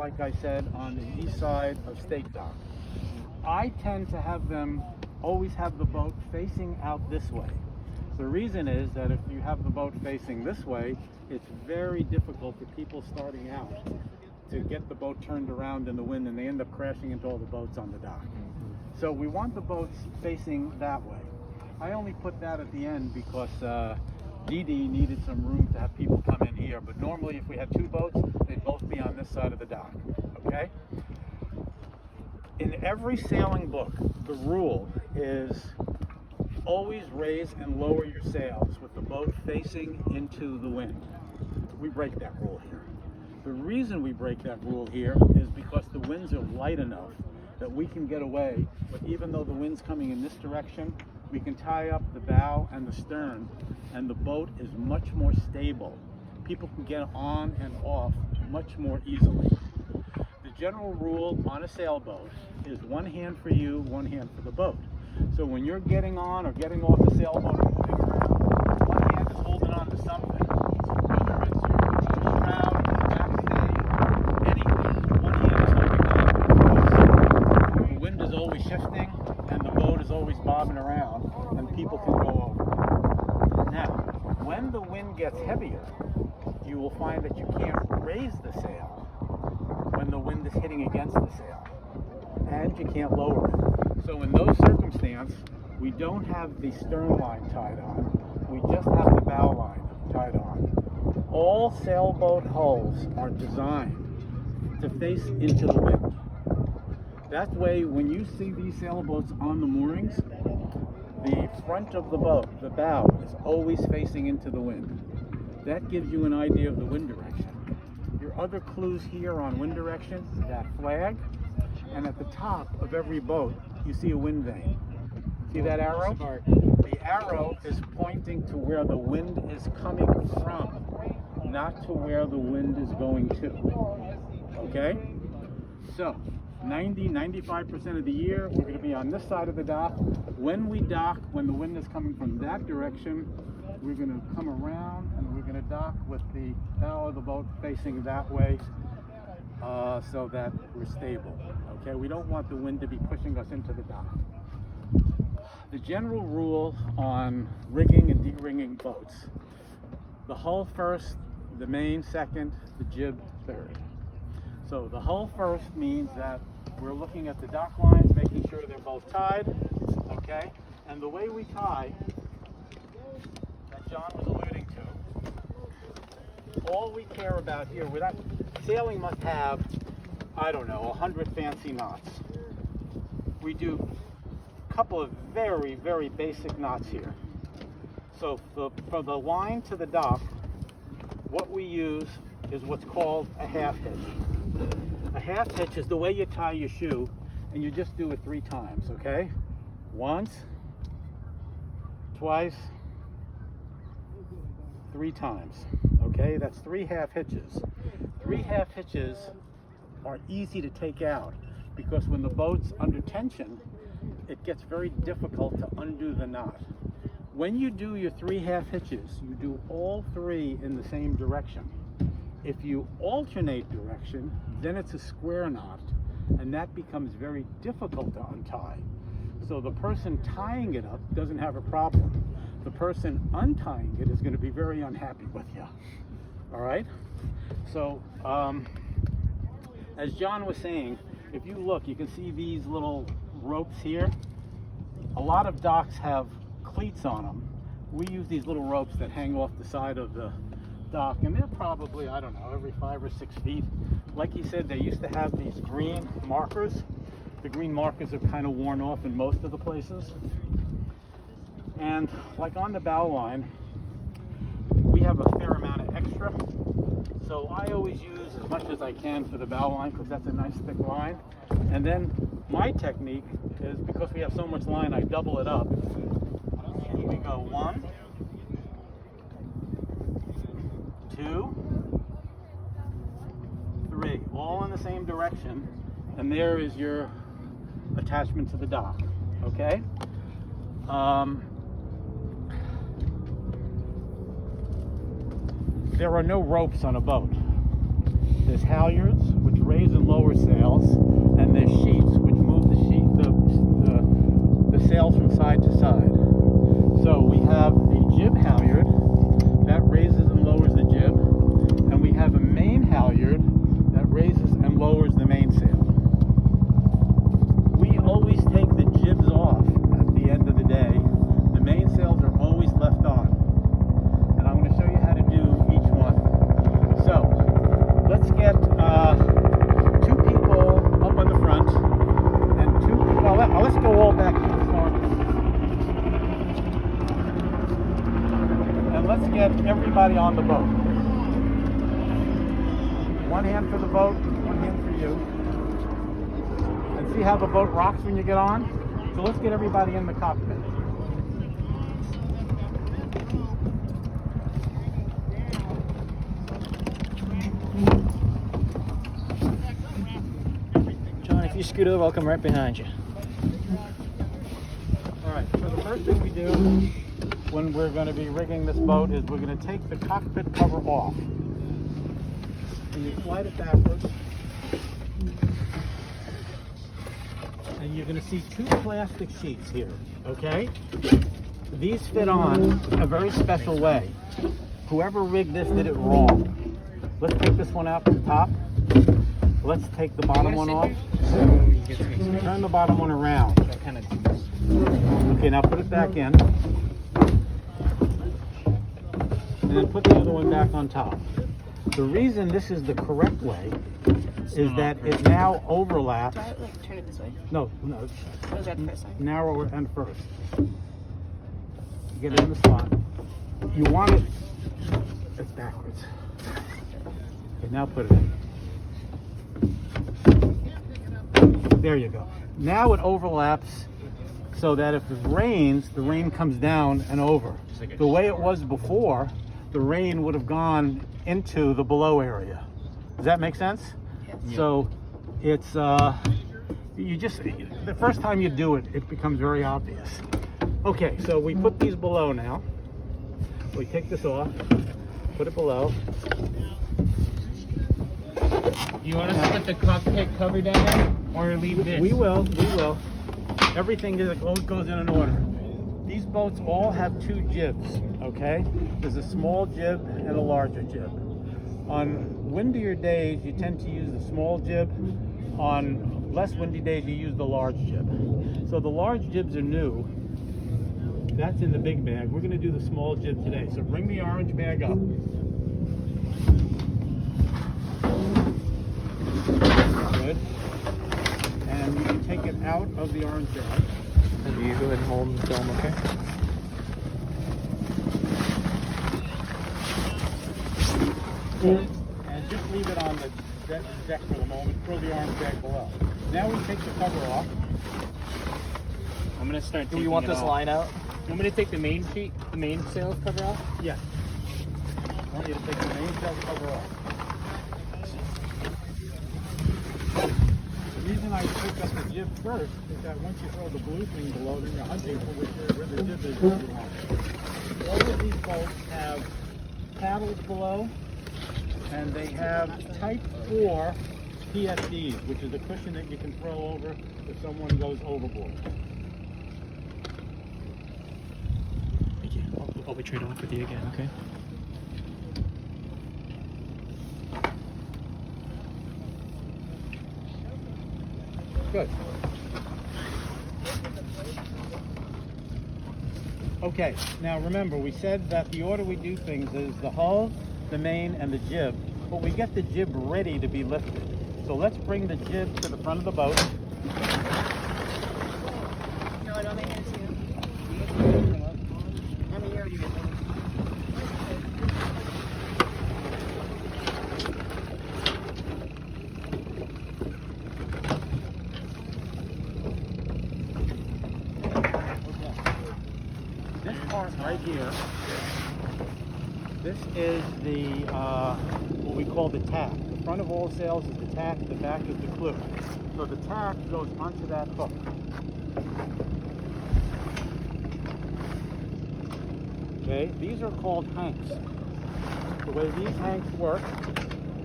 like I said, on the east side of Stake Dock. I tend to have them always have the boat facing out this way. The reason is that if you have the boat facing this way, it's very difficult for people starting out to get the boat turned around in the wind, and they end up crashing into all the boats on the dock. So we want the boats facing that way. I only put that at the end because Dee Dee needed some room to have people come in here, but normally if we had two boats, they'd both be on this side of the dock, okay? In every sailing book, the rule is always raise and lower your sails with the boat facing into the wind. We break that rule here. The reason we break that rule here is because the winds are light enough that we can get away, but even though the wind's coming in this direction, we can tie up the bow and the stern, and the boat is much more stable. People can get on and off much more easily. The general rule on a sailboat is one hand for you, one hand for the boat. So when you're getting on or getting off the sailboat and moving around, one hand is holding on to something. Whether it's your shroud, backstay, anything, one hand is holding on. The wind is always shifting and the boat is always bobbing around and people can go over. Now, when the wind gets heavier, you will find that you can't raise the sail when the wind is hitting against the sail, and you can't lower it. So in those circumstances, we don't have the stern line tied on, we just have the bow line tied on. All sailboat hulls are designed to face into the wind. That way, when you see these sailboats on the moorings, the front of the boat, the bow, is always facing into the wind. That gives you an idea of the wind direction. Your other clues here on wind direction, that flag, and at the top of every boat, you see a wind vane. See that arrow? The arrow is pointing to where the wind is coming from, not to where the wind is going to. Okay? So, 95% of the year, we're going to be on this side of the dock. When we dock, when the wind is coming from that direction, we're going to come around and we're going to dock with the bow of the boat facing that way so that we're stable. Okay, we don't want the wind to be pushing us into the dock. The general rule on rigging and de-rigging boats: the hull first, the main second, the jib third. So the hull first means that we're looking at the dock lines, making sure they're both tied, okay? And the way we tie, that John was alluding to, all we care about here, sailing must have, I don't know, 100 fancy knots. We do a couple of very, very basic knots here. So for the line to the dock, what we use is what's called a half hitch. A half hitch is the way you tie your shoe, and you just do it 3 times, okay? Once, twice, 3 times, okay? That's 3 half hitches. 3 half hitches are easy to take out because when the boat's under tension, it gets very difficult to undo the knot. When you do your 3 half hitches, you do all 3 in the same direction. If you alternate direction, then it's a square knot, and that becomes very difficult to untie. So the person tying it up doesn't have a problem. The person untying it is going to be very unhappy with you. All right? So, as John was saying, if you look, you can see these little ropes here. A lot of docks have cleats on them. We use these little ropes that hang off the side of the dock, and they're probably, I don't know, every 5 or 6 feet. Like he said, they used to have these green markers. The green markers are kind of worn off in most of the places. And like on the bow line, we have a fair amount of extra. So I always use as much as I can for the bow line because that's a nice thick line. And then my technique is, because we have so much line, I double it up. And we go 1, 2, 3, all in the same direction, and there is your attachment to the dock, okay? There are no ropes on a boat. There's halyards, which raise and lower sails, and there's sheets which move the sails from side to side. So we have a jib halyard that raises and lowers the jib, and we have a main halyard that raises and lowers the mainsail. We always take the jibs off at the end of the day. The mainsails are always left on. And I'm going to show you how to do each one. So, let's get 2 people up on the front, and 2 people, well, let's go all back to the start. And let's get everybody on the boat. One hand for the boat, one hand for you. And see how the boat rocks when you get on? So let's get everybody in the cockpit. John, if you scoot over, I'll come right behind you. Alright, so the first thing we do when we're going to be rigging this boat is we're going to take the cockpit cover off. And you slide it backwards. And you're going to see 2 plastic sheets here, okay? These fit on a very special way. Whoever rigged this did it wrong. Let's take this one out from the top. Let's take the bottom one off. Turn the bottom one around. Okay, now put it back in. And then put the other one back on top. The reason this is the correct way is that it now overlaps. Do I like turn it this way? No. What is that first side? Narrower end first. Get it in the slot. You want it. It's backwards. Okay, now put it in. There you go. Now it overlaps so that if it rains, the rain comes down and over. The way it was before, the rain would have gone into the below area. Does that make sense? Yes. So it's you just, the first time you do it, it becomes very obvious. Okay, so we put these below now. We take this off, put it below. You want us to put the cockpit cover down there, or leave this? We will. Everything goes in an order. These boats all have 2 jibs, okay? There's a small jib and a larger jib. On windier days, you tend to use the small jib. On less windy days, you use the large jib. So the large jibs are new. That's in the big bag. We're going to do the small jib today. So bring the orange bag up. Good. And you can take it out of the orange bag. And you go ahead and hold the film, okay? And just leave it on the deck for the moment. Throw the orange bag below. Now we take the cover off. I'm gonna start. Do you want this line out? I'm gonna take the main sheet, the main sails cover off. Yes. I want you to take the main sail cover off. The reason I picked up the jib first is that once you throw the blue thing below, then you're hunting for where the jib is. All of these boats have paddles below, and they have Type 4 PSDs, which is a cushion that you can throw over if someone goes overboard. Thank you. I'll be trade off with you again, okay? Good. Okay, now remember, we said that the order we do things is the hull, the main, and the jib, but we get the jib ready to be lifted. So let's bring the jib to the front of the boat. No, I don't think it's you. I mean, you're you. This part right here, this is the, what we call the tack. The front of all sails is the tack, the back is the clew. So the tack goes onto that hook. Okay, these are called hanks. The way these hanks work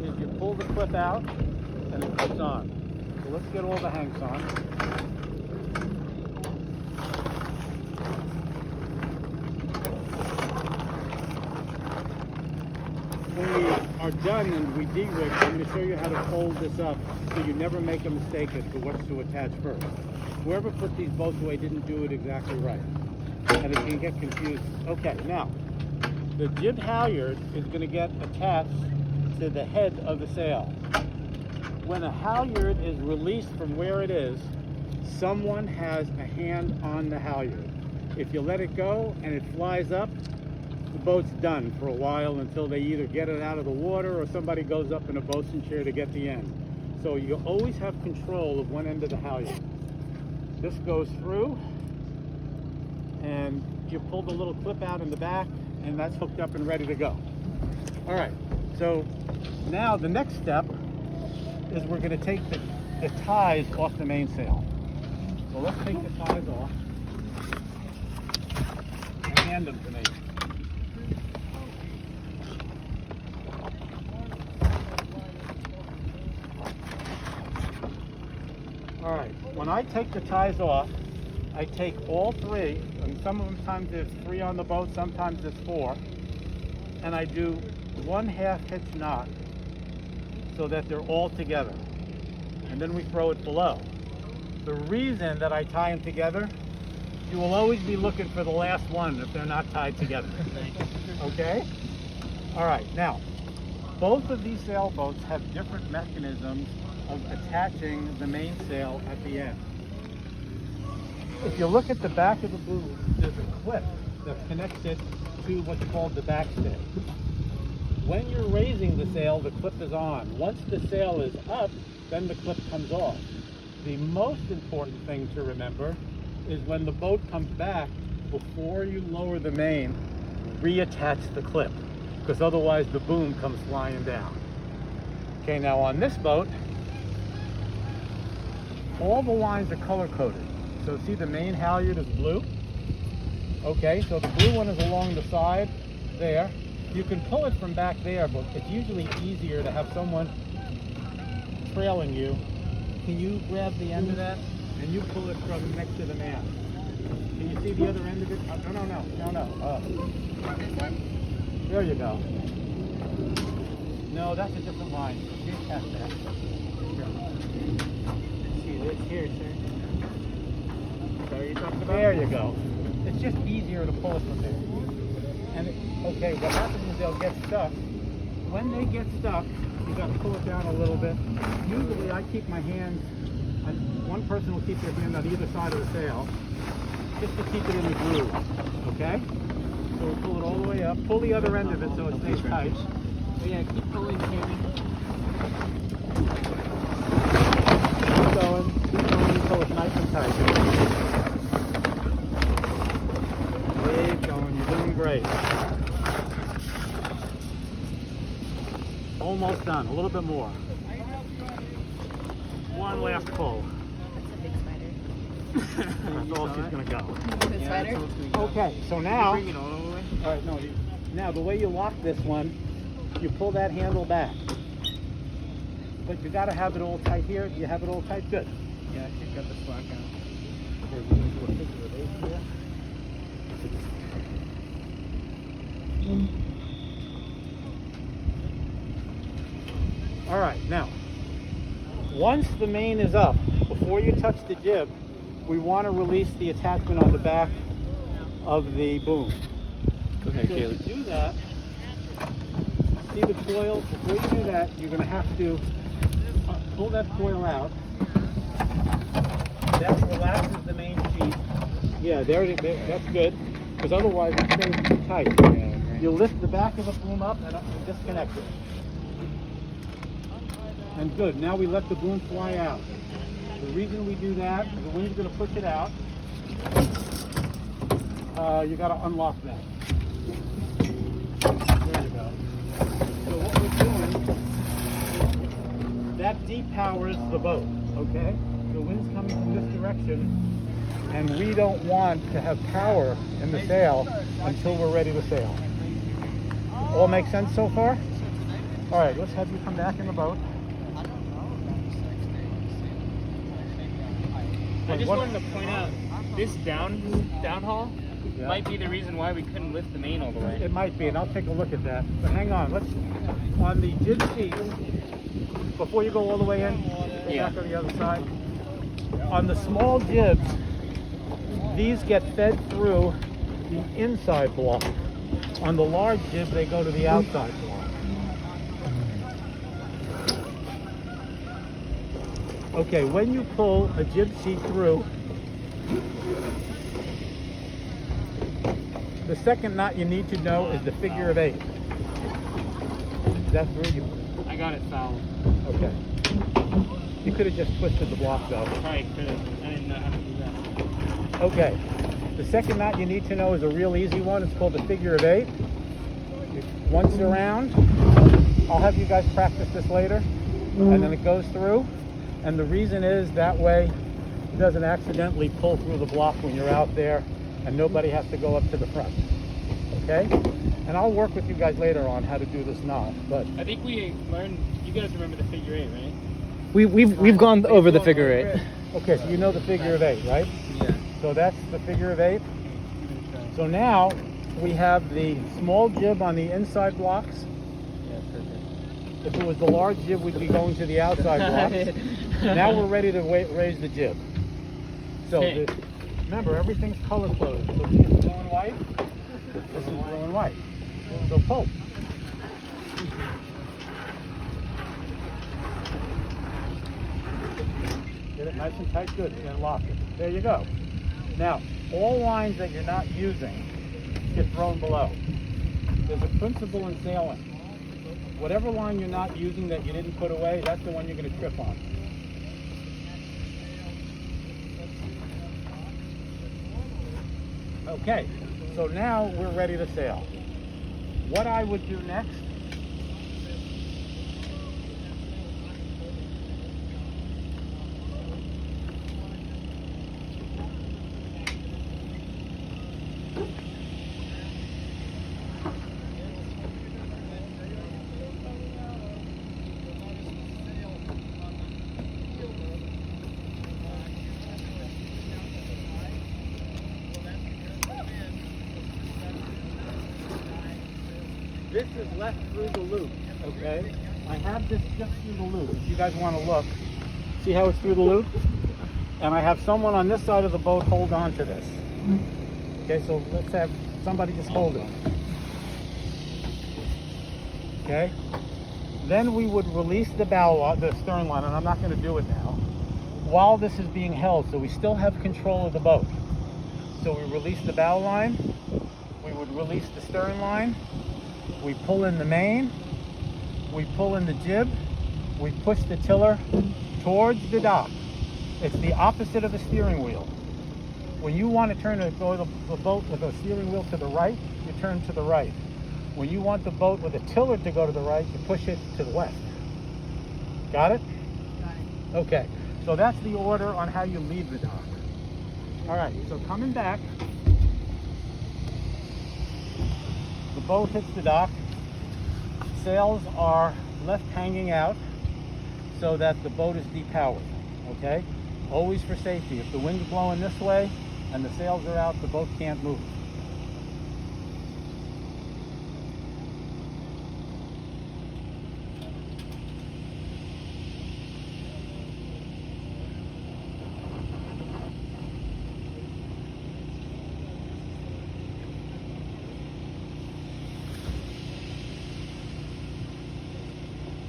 is you pull the clip out, and it clips on. So let's get all the hanks on. When we are done and we de-rig, I'm going to show you how to fold this up so you never make a mistake as to what's to attach first. Whoever put these boats away didn't do it exactly right, and it can get confused. Okay, now, the jib halyard is going to get attached to the head of the sail. When a halyard is released from where it is, someone has a hand on the halyard. If you let it go and it flies up, the boat's done for a while until they either get it out of the water or somebody goes up in a boatswain chair to get the end. So you always have control of one end of the halyard. This goes through, and you pull the little clip out in the back, and that's hooked up and ready to go. All right, so now the next step is we're going to take the ties off the mainsail. So let's take the ties off and hand them to me. All right, when I take the ties off, I take all three, and sometimes there's 3 on the boat, sometimes there's 4, and I do 1/2 hitch knot so that they're all together. And then we throw it below. The reason that I tie them together, you will always be looking for the last one if they're not tied together. Okay? All right, now, both of these sailboats have different mechanisms of attaching the mainsail at the end. If you look at the back of the boom, there's a clip that connects it to what's called the backstay. When you're raising the sail, the clip is on. Once the sail is up, then the clip comes off. The most important thing to remember is when the boat comes back, before you lower the main, reattach the clip, because otherwise the boom comes flying down. Okay, now on this boat, all the lines are color-coded. So see, the main halyard is blue. Okay, so the blue one is along the side there. You can pull it from back there, but it's usually easier to have someone trailing you. Can you grab the end of that? And you pull it from next to the mast. Can you see the other end of it? No. There you go. No, that's a different line. Here's past that. See this here, sir. So you talking about? There you go. It's just easier to pull it from there. And okay, what happens is they'll get stuck. When they get stuck, you got to pull it down a little bit. Usually, I keep my hands. One person will keep their hand on either side of the sail, just to keep it in the groove. Okay? So we'll pull it all the way up. Pull the other end of it so it stays tight. Oh, yeah, keep pulling, Tammy. Keep going until it's nice and tight. Keep going. You're doing great. Almost done. A little bit more. One last pull. That's a big spider. That's all she's going to go. The spider? Okay, so now, Bring it all the way. all right, no, now the way you lock this one, you pull that handle back. But you got to have it all tight here. You have it all tight? Good. Yeah, I got the slack out. Okay, we can do a picture of these here. All right, now, once the main is up, before you touch the jib, we want to release the attachment on the back of the boom. Go ahead, So Caleb. to do that, see the coil? Before you do that, you're going to have to pull that coil out. That relaxes the main sheet. Yeah, there it is. That's good, because otherwise it stays too tight. You lift the back of the boom up and disconnect it. And good. Now we let the boom fly out. The reason we do that is the wind's going to push it out. You got to unlock that. There you go. So what we're doing, that depowers the boat, okay? The wind's coming from this direction, and we don't want to have power in the sail until we're ready to sail. All make sense so far? All right, let's have you come back in the boat. I just What- wanted to point out this downhaul Yeah. might be the reason why we couldn't lift the main all the way. It might be, and I'll take a look at that. But hang on, on the jib sheets, before you go all the way in, go Yeah. back on the other side. On the small jibs, these get fed through the inside block. On the large jib, they go to the outside block. Okay, when you pull a jib sheet through, the second knot you need to know is the figure of 8. Is that through you? I got it fouled. Okay. You could have just twisted the block though. Probably could have. I didn't know how to do that. Okay. The second knot you need to know is a real easy one. It's called the figure of 8. Once around, I'll have you guys practice this later. And then it goes through. And the reason is that way it doesn't accidentally pull through the block when you're out there and nobody has to go up to the front. Okay? And I'll work with you guys later on how to do this knot. But I think we learned. You guys remember the figure 8, right? We've gone over the figure 8. okay, so you know the figure of 8, right? Yeah. So that's the figure of 8. So now we have the small jib on the inside blocks. Yeah, perfect. If it was the large jib, we'd be going to the outside blocks. Now we're ready to raise the jib. So Okay. remember, everything's color coded. So this is blue and white. This is blue and white. So pull. Get it nice and tight, good, and then lock it. There you go. Now, all lines that you're not using get thrown below. There's a principle in sailing. Whatever line you're not using that you didn't put away, that's the one you're going to trip on. Okay, so now we're ready to sail. What I would do next this is left through the loop, okay? I have this just through the loop. If you guys want to look, see how it's through the loop? And I have someone on this side of the boat hold on to this. Okay, so let's have somebody just hold it. Okay? Then we would release the the stern line, and I'm not going to do it now, while this is being held, so we still have control of the boat. So we release the bow line, we would release the stern line, we pull in the main, we pull in the jib, we push the tiller towards the dock. It's the opposite of a steering wheel. When you want to turn the boat with a steering wheel to the right, you turn to the right. When you want the boat with a tiller to go to the right, you push it to the left. Got it? Got it. Okay, so that's the order on how you leave the dock. All right, so coming back, the boat hits the dock. Sails are left hanging out so that the boat is depowered, okay? Always for safety. If the wind's blowing this way and the sails are out, the boat can't move.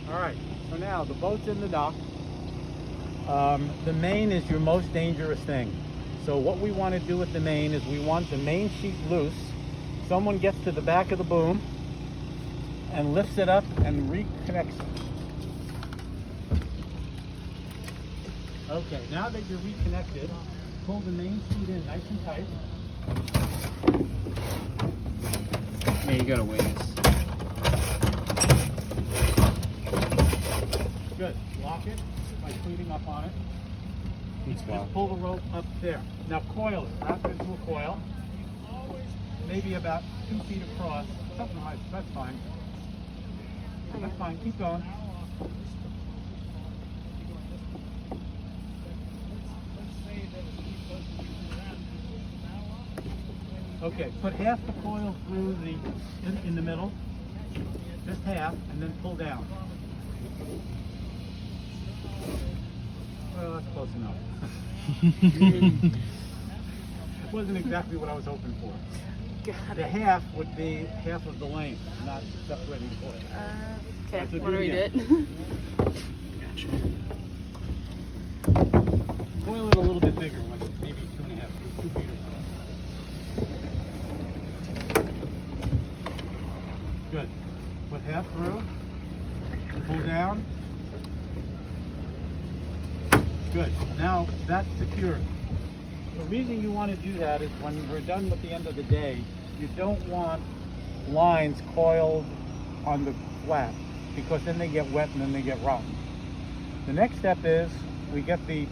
All right, so now the boat's in the dock. The main is your most dangerous thing. So what we want to do with the main is we want the main sheet loose. Someone gets to the back of the boom and lifts it up and reconnects it. Okay, now that you're reconnected, pull the main sheet in nice and tight. Yeah, you gotta wait. Good. Lock it by cleaning up on it. It's Just pull the rope up there. Now coil it. Wrap it into a coil. Maybe about 2 feet across. Something like that's fine. That's fine. Keep going. Okay, put half the coil through in the middle, just half, and then pull down. Well, that's close enough. Wasn't exactly what I was hoping for. Got The it. half would be half of the length, not separating the coil. Okay, That's what what do we you do it? Gotcha. Coil it a little bit bigger, like maybe 2.5, 2 feet or so. Good. Put half through. Pull down. Good. Now that's secure. The reason you want to do that is when we're done with the end of the day, you don't want lines coiled on the flat because then they get wet and then they get rotten. The next step is we get the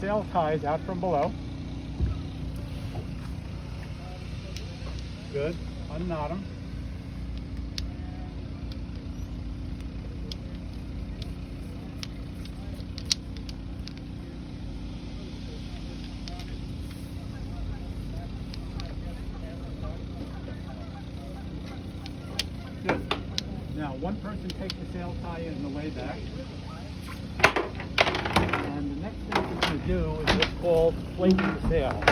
sail ties out from below. Good. Unknot them. Good. Now, one person takes the sail tie in the way back. And the next thing we're going to do is what's called flaking the sail.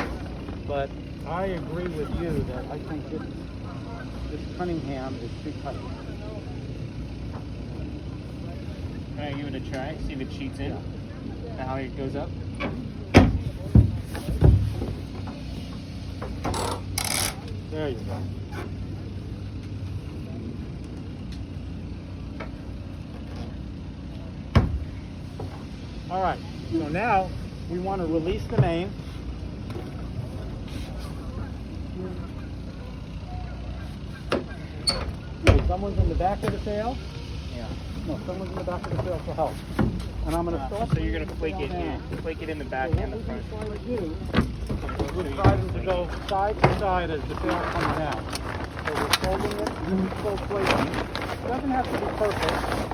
But I agree with you that I think this Cunningham is too tight. Alright, give it a try. See if it cheats in. How it goes up. There you go. All right, so now we want to release the main. Okay, someone's in the back of the sail? Yeah. No, someone's in the back of the sail to help. And I'm going to start. So you're gonna flake it here. Flake it in the back and the front. What we're going to do is try them to go side to side as the sail comes down. So we're folding it and then we still flaking. It doesn't have to be perfect.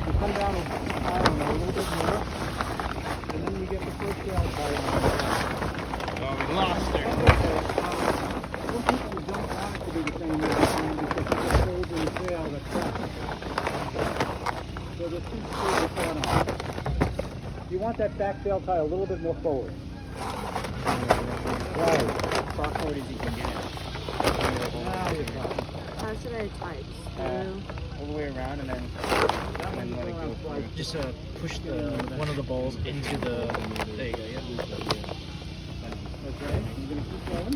You come down I don't know, a little bit more, and then you get the first sail tie on. Oh, we lost her. Some people don't want it to be the same way because it's a fold in the sail that's flat. So the two screws are caught on. You want that back sail tie a little bit more forward. Right. Far forward as you can get it. Now you're fine. How should I type? All the way around and then let it go through. Just push one of the balls into the. There you go. Yeah. Okay, I'm going to keep going.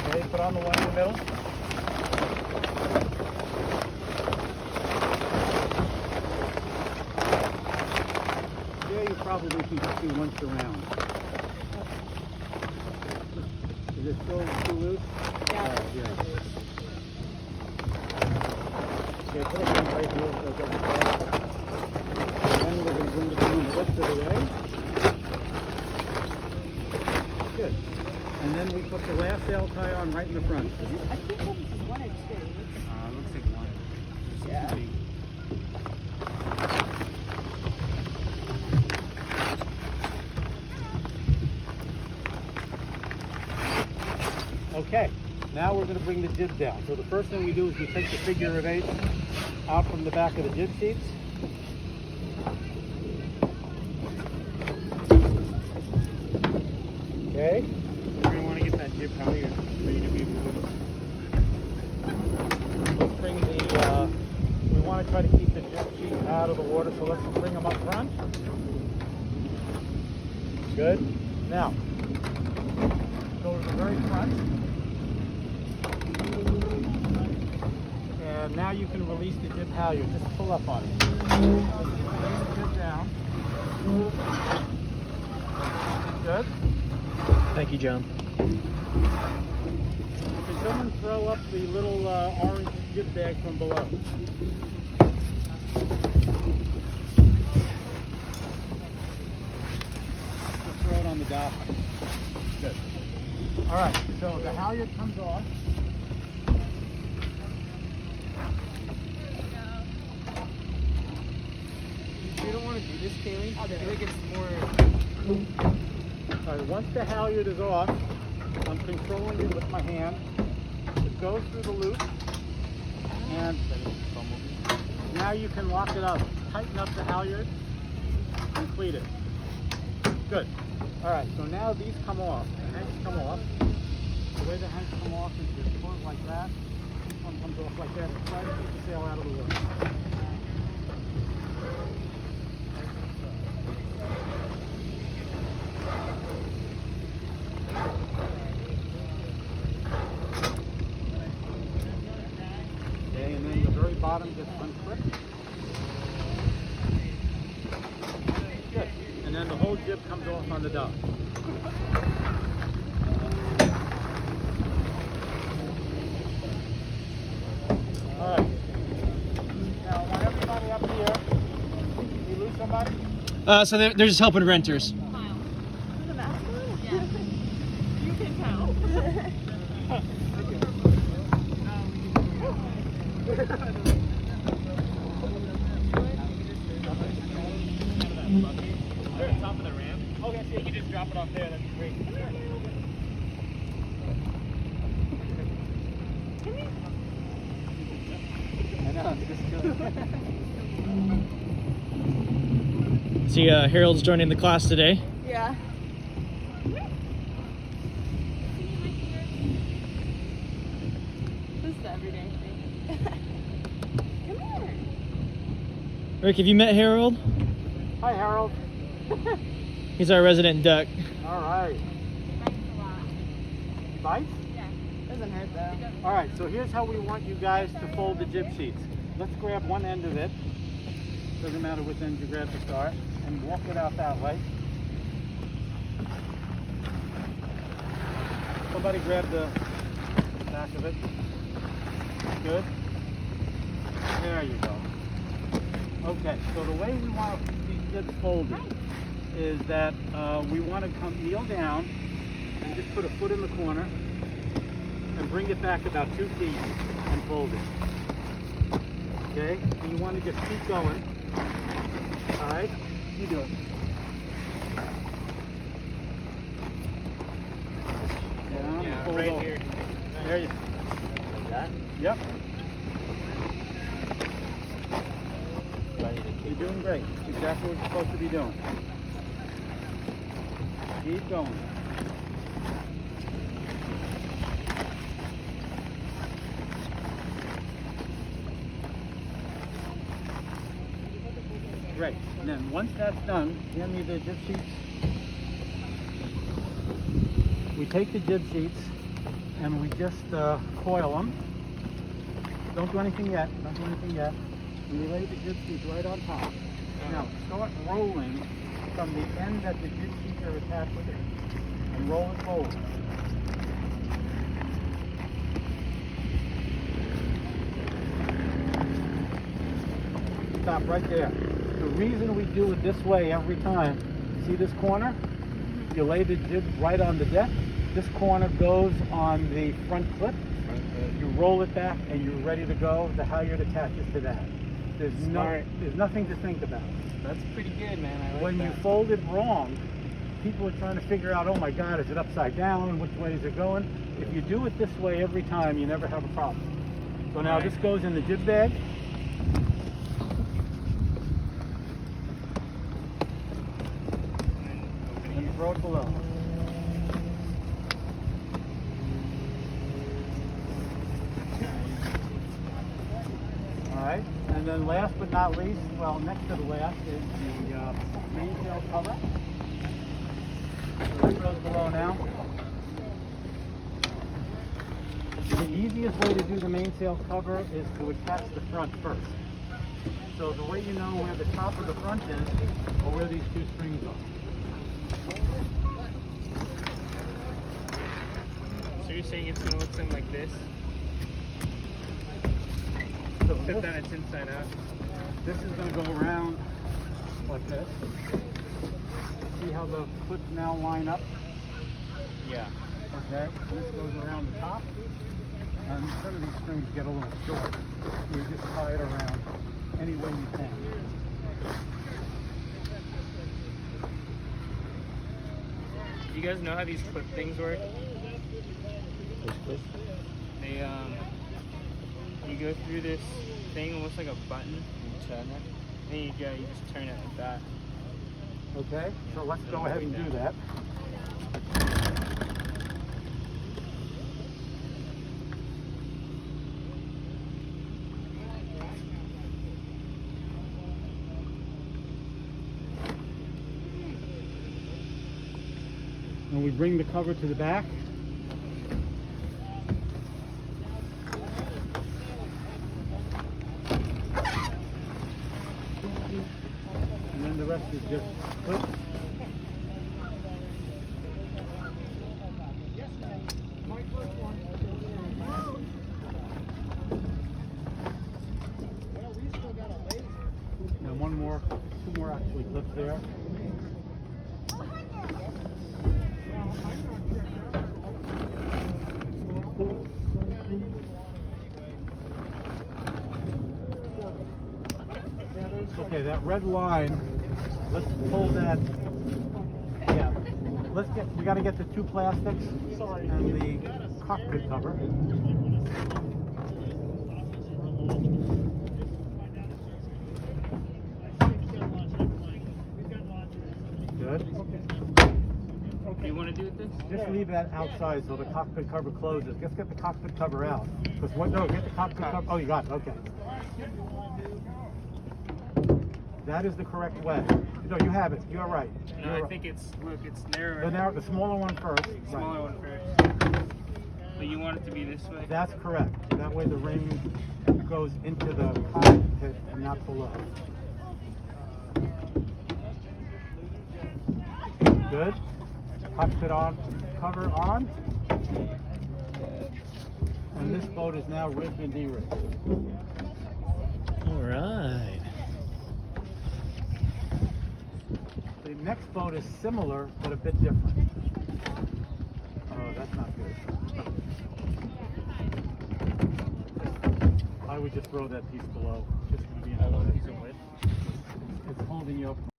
Okay, put on the one in the middle. There you probably can just do once around. Is it still too loose? Yeah. Yeah. Okay, put it in right here so it doesn't fall. And then we're going to bring the balloon the rest of the way. Good. And then we put the last sail tie on right in the front. I think this is one or two. Looks like one. Yeah. Okay, now we're going to bring the jib down. So the first thing we do is we take the figure of 8 out from the back of the jib sheets. Okay. We're going to want to get that jib halyard ready to be moved. Let's bring the, we want to try to keep the jib sheet out of the water, so let's bring them up front. Good. Now, go to the very front. And now you can release the jib halyard. Just pull up on it. Bring the jib down. Good. Thank you, John. Can someone throw up the little orange jib bag from below? Just throw it on the dock. Good. All right, so the halyard comes off. You don't want to do this, Kaylee. I feel like it's more. All right, once the halyard is off, I'm controlling it with my hand. It goes through the loop, and now you can lock it up. Tighten up the halyard, complete it. Good. All right, so now these come off. The hanks come off. The way the hanks come off is just pull it like that. This one comes off like that. Try to keep the sail out of the way. Okay, and then the very bottom gets unclipped. Good. And then the whole jib comes off on the dock. All right. Now, I want everybody up here. Did you lose somebody? So they're just helping renters. The mask on? Yeah. You can tell. They're at the top of the ramp. Okay, so you can just drop it off there. That'd be great. I know, I'm just kidding. See, Harold's joining the class today. Yeah. This is the everyday thing. Come here. Rick, have you met Harold? Hi, Harold. He's our resident duck. All right. Bites? Doesn't hurt though. All right, so here's how we want you guys to fold the jib sheets. Let's grab one end of it. Doesn't matter which end you grab to start. And walk it out that way. Somebody grab the back of it. Good. There you go. Okay, so the way we want these jibs folded is that we want to kneel down and just put a foot in the corner and bring it back about 2 feet and fold it. Okay? And you want to just keep going. All right? You do it. Down, Yeah, fold right over. here. There you go. Like that? Yep. You're doing great. Exactly what you're supposed to be doing. Keep going. Great. And then once that's done, hand me the jib sheets. We take the jib sheets and we just coil them. Don't do anything yet. Don't do anything yet. We lay the jib sheets right on top. Now start rolling from the end that the jib sheets are attached to, and roll it forward. Stop right there. The reason we do it this way every time, see this corner? You lay the jib right on the deck. This corner goes on the front clip. You roll it back and you're ready to go. The halyard attaches to that. There's nothing to think about. That's pretty good, man. I like When that. you fold it wrong, people are trying to figure out, oh my God, is it upside down? Which way is it going? If you do it this way every time, you never have a problem. So now this goes in the jib bag. And you throw it below. All right, and then last but not least, well, next to the last is the mainsail cover. So this goes below now. The easiest way to do the mainsail cover is to attach the front first. So the way you know where the top of the front is, or where these two strings are. So you're saying it's gonna look something like this? So Except this, that it's inside out. this is going to go around like this. See how the clips now line up? Yeah. Okay, this goes around the top, and some of these strings get a little short. You just tie it around any way you can. You guys know how these clip things work? They you go through this thing almost like a button, and turn it. There you go. You just turn it like that. Okay, so let's go ahead and do that. And we bring the cover to the back. And then the rest is just clips. And two more actually clips there. Okay, that red line, let's pull that, yeah, we gotta get the two plastics and the cockpit cover. Good. You want to do this? Just leave that outside so the cockpit cover closes. Just get the cockpit cover out. Because what? No, get the cockpit cover. Oh, you got it. Okay. That is the correct way. No, you have it. You're right. No, I think it's narrower. The smaller one first. Smaller one first. But you want it to be this way? That's correct. That way the ring goes into the cockpit and not below. Good. Cockpit on, cover on. And this boat is now rigged and de-rigged. All right. The next boat is similar, but a bit different. Oh, that's not good. I would just throw that piece below. It's just going to be another piece of wood. It's holding you up.